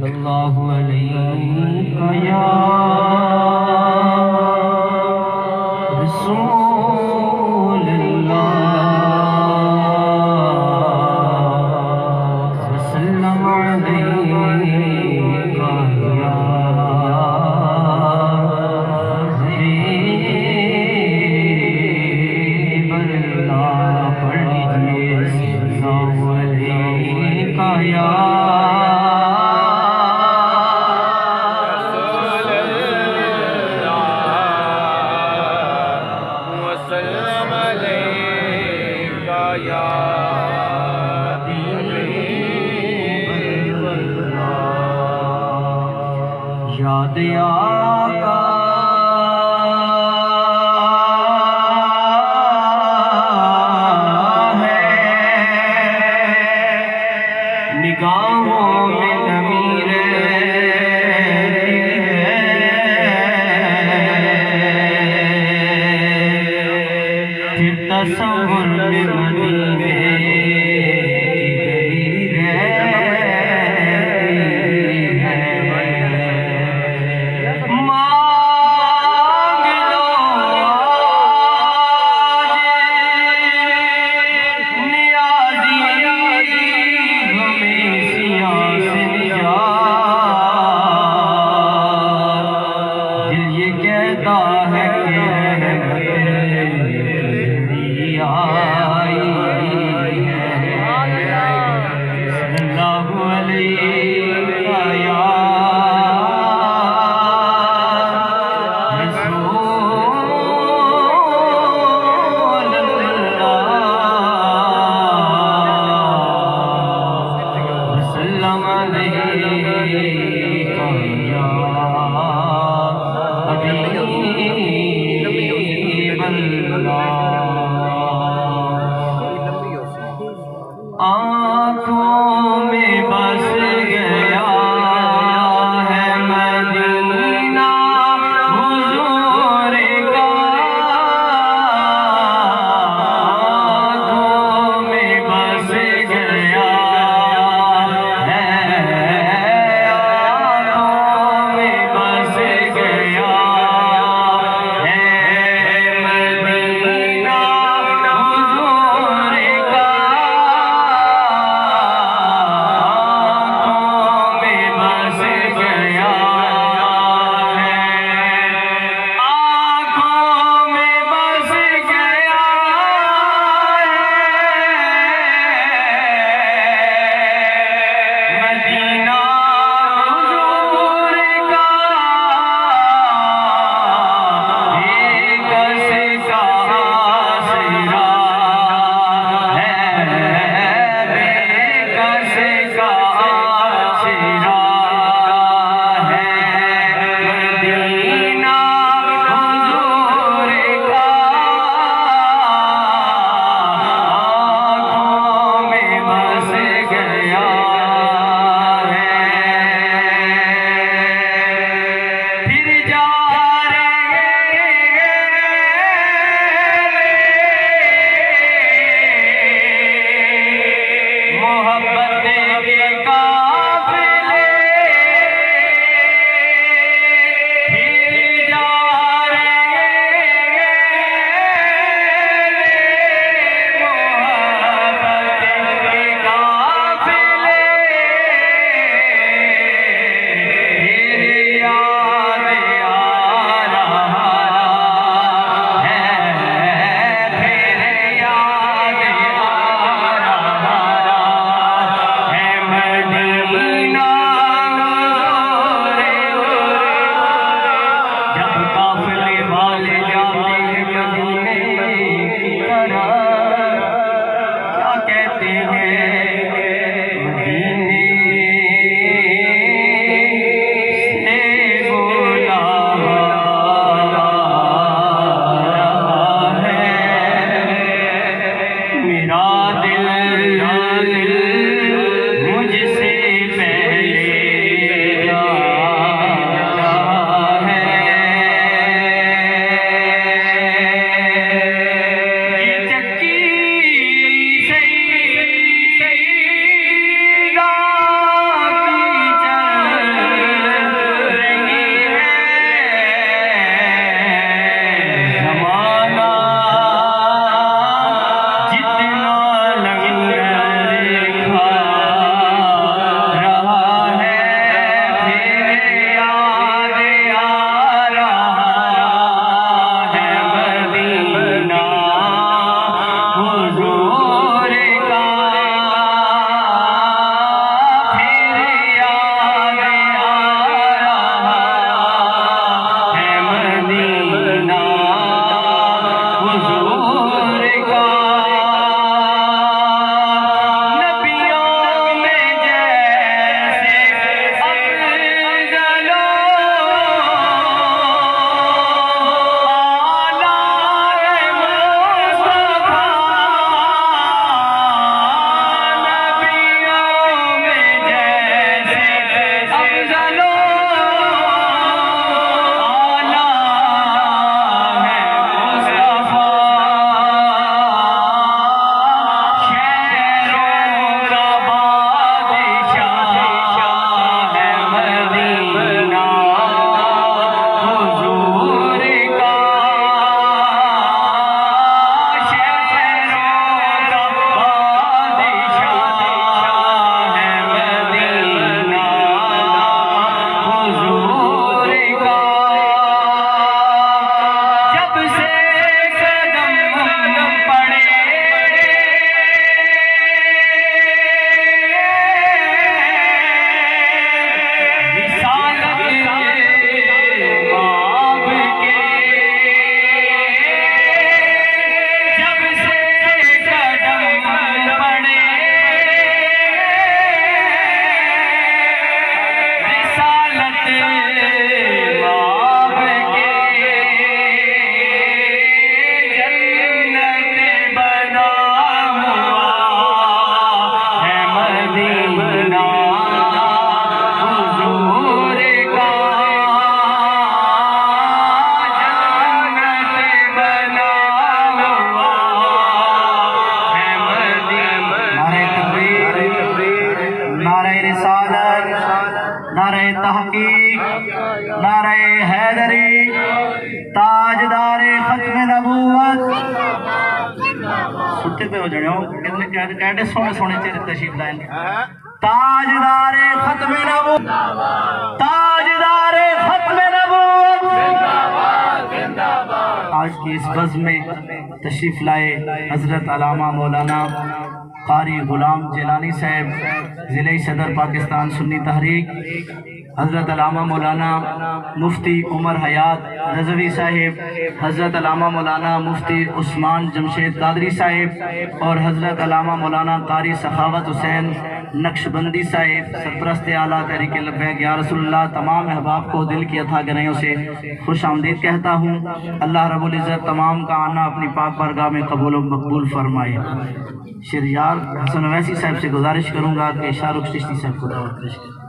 اللہ علیہ یا رسول اللہ وسلم علیہ یا حبیب اللہ پڑھ لیجئے اللہ علیہ یا یاد آقا ہے نگاہوں میں نمی رہتی ہے پھر تصور میں مدینے آنکھوں میں بس گیا ہے مدینہ حضور کا آنکھوں میں بس گیا ہے نعرہ تحقیق، نعرہ حیدری، تاجدار ختم نبوت، ستے پہ ہو جانے ہو کہتے سونے سونے چہرے تشریف لائیں، تاجدار ختم نبوت، تاجدار ختم نبوت، آج کی اس بزم میں تشریف لائے حضرت علامہ مولانا قاری غلام جیلانی صاحب ضلعی صدر پاکستان سنی تحریک، حضرت علامہ مولانا مفتی عمر حیات رضوی صاحب، حضرت علامہ مولانا مفتی عثمان جمشید قادری صاحب اور حضرت علامہ مولانا قاری سخاوت حسین نقشبندی صاحب، سرپرست اعلیٰ تحریک لبیک یا رسول اللہ، تمام احباب کو دل کی عطا گرہیوں سے خوش آمدید کہتا ہوں۔ اللہ رب العزت تمام کا آنا اپنی پاک بارگاہ میں قبول و مقبول فرمائے۔ شہریار حسن اویسی صاحب سے گزارش کروں گا کہ شاہ رخ چشتی صاحب کو دعوت پیش کریں۔